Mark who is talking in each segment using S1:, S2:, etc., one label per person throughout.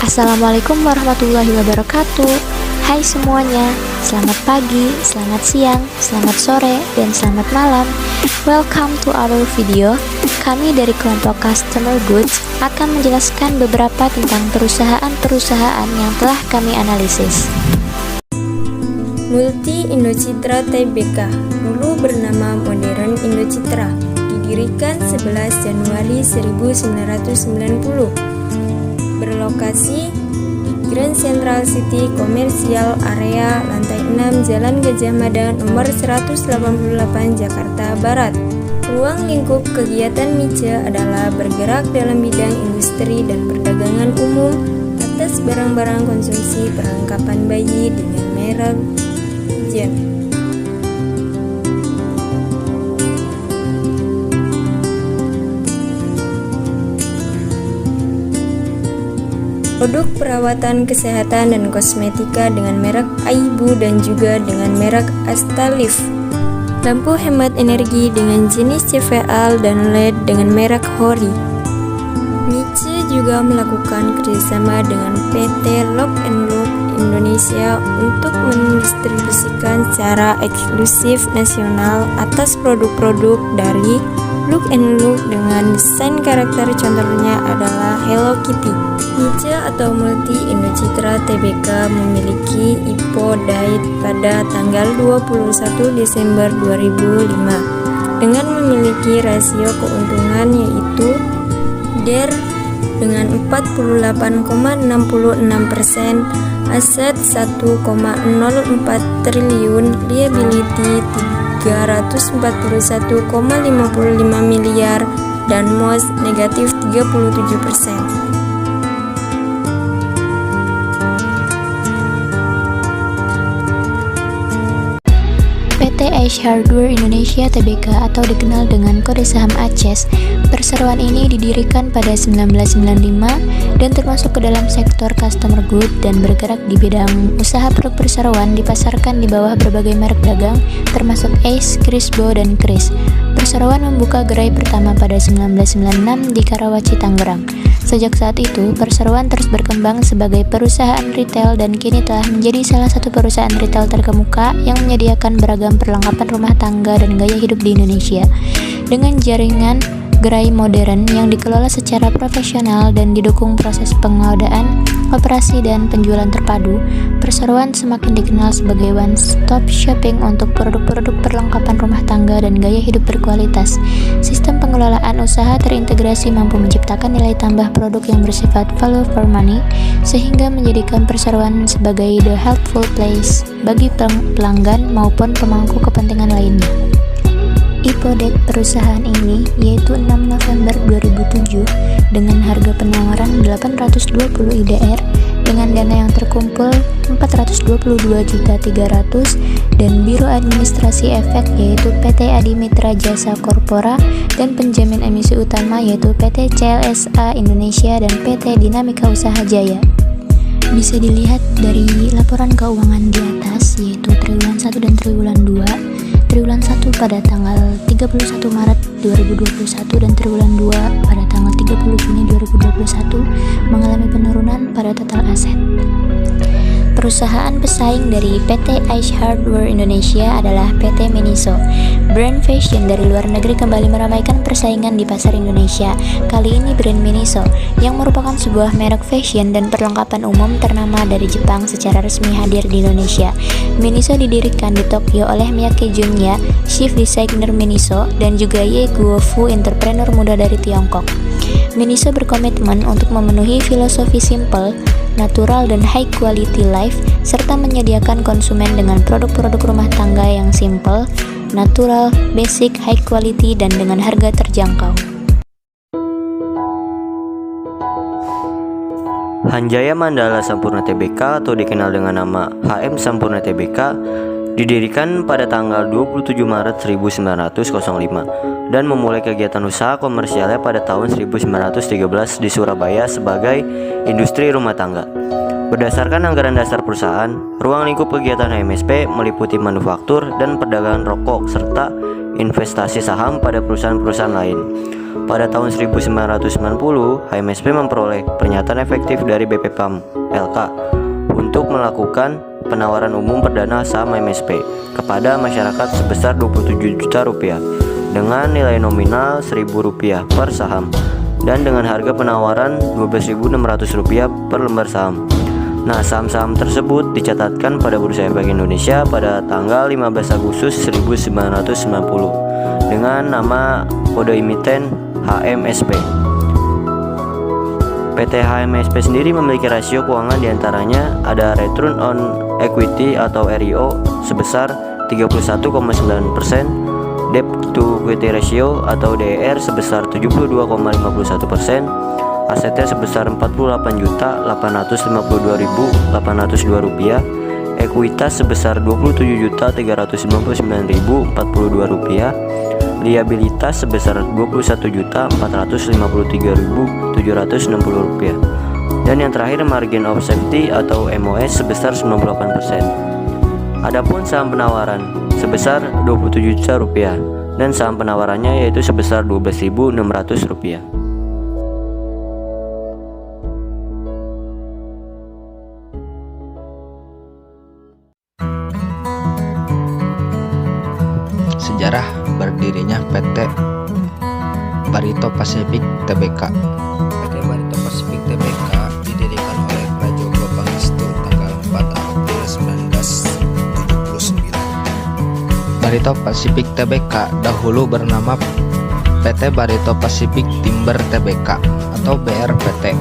S1: Assalamualaikum warahmatullahi wabarakatuh. Hai semuanya, selamat pagi, selamat siang, selamat sore, dan selamat malam. Welcome to our video. Kami dari kelompok Customer Goods akan menjelaskan beberapa tentang perusahaan-perusahaan yang telah kami analisis.
S2: Multi Indocitra Tbk, dulu bernama Modern Indocitra, didirikan 11 Januari 1990. Berlokasi di Grand Central City Commercial Area, lantai 6, Jalan Gajah Mada, nomor 188, Jakarta Barat. Ruang lingkup kegiatan MICE adalah bergerak dalam bidang industri dan perdagangan umum atas barang-barang konsumsi perlengkapan bayi dengan merek Jen. Produk perawatan kesehatan dan kosmetika dengan merek Aibu dan juga dengan merek Astalif. Lampu hemat energi dengan jenis CVL dan LED dengan merek Hori. MICE juga melakukan kerjasama dengan PT Lock and Look Indonesia untuk mendistribusikan secara eksklusif nasional atas produk-produk dari Look and Look dengan desain karakter contohnya adalah Hello Kitty. MICE atau Multi Indocitra Tbk memiliki IPO DAIT pada tanggal 21 Desember 2005 dengan memiliki rasio keuntungan yaitu DER dengan 48,66%, aset 1,04 triliun, liability 341,55 miliar, dan MOS negatif 37%.
S1: PT Ace Hardware Indonesia Tbk atau dikenal dengan kode saham ACES. Perseroan ini didirikan pada 1995 dan termasuk ke dalam sektor customer good dan bergerak di bidang usaha produk perseroan dipasarkan di bawah berbagai merek dagang termasuk Ace, Crisbo, dan Kris. Perseroan membuka gerai pertama pada 1996 di Karawaci, Tangerang. Sejak saat itu, perseroan terus berkembang sebagai perusahaan retail dan kini telah menjadi salah satu perusahaan retail terkemuka yang menyediakan beragam perlengkapan rumah tangga dan gaya hidup di Indonesia. Dengan jaringan gerai modern yang dikelola secara profesional dan didukung proses pengadaan, operasi, dan penjualan terpadu, perseroan semakin dikenal sebagai one-stop shopping untuk produk-produk perlengkapan rumah tangga dan gaya hidup berkualitas. Sistem pengelolaan usaha terintegrasi mampu menciptakan nilai tambah produk yang bersifat value for money, sehingga menjadikan perseroan sebagai the helpful place bagi pelanggan maupun pemangku kepentingan lainnya. IPO DAIT perusahaan ini yaitu 6 November 2007 dengan harga penawaran 820 IDR dengan dana yang terkumpul 422.300.000 dan Biro Administrasi Efek yaitu PT Adi Mitra Jasa Korpora dan penjamin emisi utama yaitu PT CLSA Indonesia dan PT Dinamika Usaha Jaya. Bisa dilihat dari laporan keuangan di atas yaitu triwulan 1 dan triwulan 2. Triwulan 1 pada tanggal 31 Maret 2021 dan triwulan 2 pada tanggal 30 Juni 2021 mengalami penurunan pada total aset. Perusahaan pesaing dari PT Ace Hardware Indonesia adalah PT Miniso. Brand fashion dari luar negeri kembali meramaikan persaingan di pasar Indonesia. Kali ini brand Miniso, yang merupakan sebuah merek fashion dan perlengkapan umum ternama dari Jepang secara resmi hadir di Indonesia. Miniso didirikan di Tokyo oleh Miyake Junya, Chief Designer Miniso, dan juga Ye Guofu, entrepreneur muda dari Tiongkok. Miniso berkomitmen untuk memenuhi filosofi simple, natural, dan high quality life, serta menyediakan konsumen dengan produk-produk rumah tangga yang simple, natural, basic, high quality, dan dengan harga terjangkau.
S3: Hanjaya Mandala Sampurna Tbk atau dikenal dengan nama HM Sampurna Tbk didirikan pada tanggal 27 Maret 1905 dan memulai kegiatan usaha komersialnya pada tahun 1913 di Surabaya sebagai industri rumah tangga. Berdasarkan anggaran dasar perusahaan, ruang lingkup kegiatan HMSP meliputi manufaktur dan perdagangan rokok serta investasi saham pada perusahaan-perusahaan lain. Pada tahun 1990, HMSP memperoleh pernyataan efektif dari BP PAM LK untuk melakukan penawaran umum perdana saham HMSP kepada masyarakat sebesar 27 juta rupiah dengan nilai nominal Rp1.000 per saham dan dengan harga penawaran Rp12.600 per lembar saham. Nah, saham-saham tersebut dicatatkan pada Bursa Efek Indonesia pada tanggal 15 Agustus 1990 dengan nama kode emiten HMSP. PT HMSP sendiri memiliki rasio keuangan diantaranya ada Return on Equity atau REO sebesar 31,9%, Debt to Equity Ratio atau DER sebesar 72,51%, asetnya sebesar Rp48.852.802, ekuitas sebesar Rp27.399.042, liabilitas sebesar Rp21.453.760, dan yang terakhir margin of safety atau MOS sebesar 98%. Adapun saham penawaran sebesar Rp27 juta dan saham penawarannya yaitu sebesar Rp12.600.
S4: Sejarah berdirinya PT Barito Pacific Tbk. PT Barito Pacific Tbk didirikan oleh Prajogo Pangestu tanggal 4 April 1979. Barito Pacific Tbk dahulu bernama PT Barito Pacific Timber Tbk atau BRPT.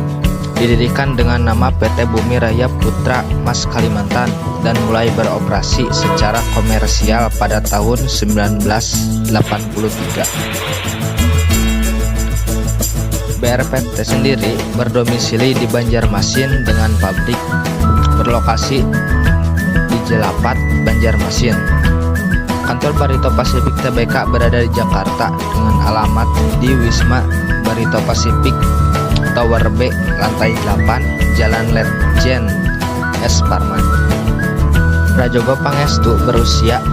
S4: Didirikan dengan nama PT Bumi Raya Putra Mas Kalimantan dan mulai beroperasi secara komersial pada tahun 1983. BRPT sendiri berdomisili di Banjarmasin dengan pabrik berlokasi di Jelapat, Banjarmasin. Kantor Barito Pacific Tbk berada di Jakarta dengan alamat di Wisma Barito Pacific Tower B, lantai 8, Jalan Letjen S. Parman. Prajogo Pangestu berusia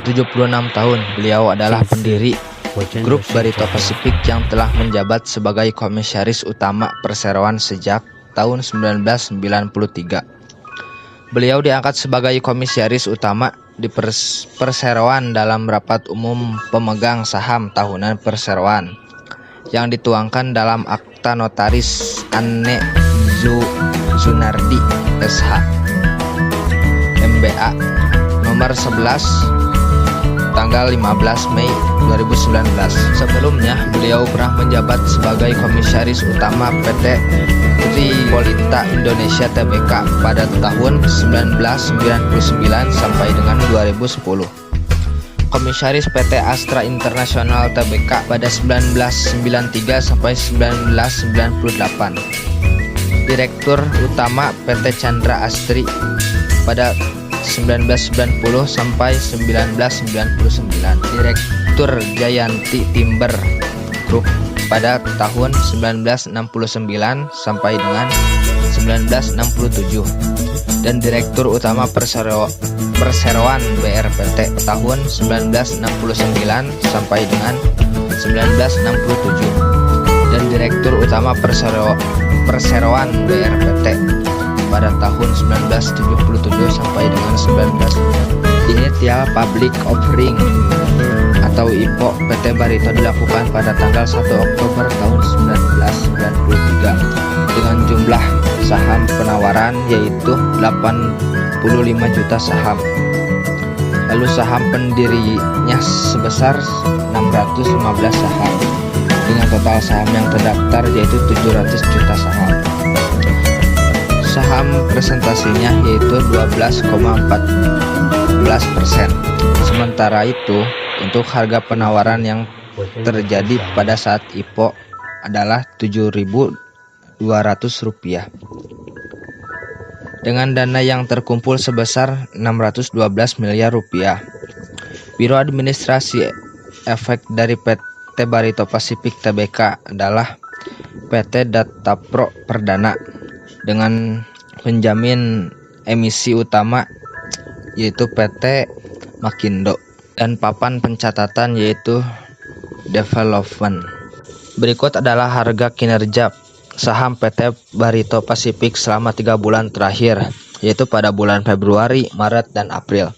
S4: 76 tahun. Beliau adalah pendiri grup Barito Pacific yang telah menjabat sebagai komisaris utama perseroan sejak tahun 1993. Beliau diangkat sebagai komisaris utama di perseroan dalam rapat umum pemegang saham tahunan perseroan yang dituangkan dalam Akta Notaris Anne Zunardi SH MBA nomor 11 tanggal 15 Mei 2019. Sebelumnya beliau pernah menjabat sebagai komisaris utama PT Tripolita Indonesia Tbk pada tahun 1999 sampai dengan 2010. Komisaris PT Astra International Tbk pada 1993 sampai 1998. Direktur Utama PT Chandra Astri pada 1990 sampai 1999. Direktur Jayanti Timber Group pada tahun 1969 sampai dengan 1967. Dan Direktur Utama Perseroan BRPT tahun 1969 sampai dengan 1967 dan Direktur Utama Perseroan BRPT pada tahun 1977 sampai dengan 19. Initial Public Offering atau IPO PT Barito dilakukan pada tanggal 1 Oktober tahun 1993 dengan jumlah saham penawaran yaitu 85 juta saham. Lalu saham pendirinya sebesar 615 saham dengan total saham yang terdaftar yaitu 700 juta saham. Saham presentasinya yaitu 12,14%. Sementara itu untuk harga penawaran yang terjadi pada saat IPO adalah Rp7.200. Dengan dana yang terkumpul sebesar Rp612 miliar. Biro Administrasi Efek dari PT Barito Pacific Tbk adalah PT Datapro Perdana dengan penjamin emisi utama yaitu PT Makindo. dan papan pencatatan yaitu development. Berikut adalah harga kinerja saham PT Barito Pacific selama 3 bulan terakhir, yaitu pada bulan Februari, Maret, dan April.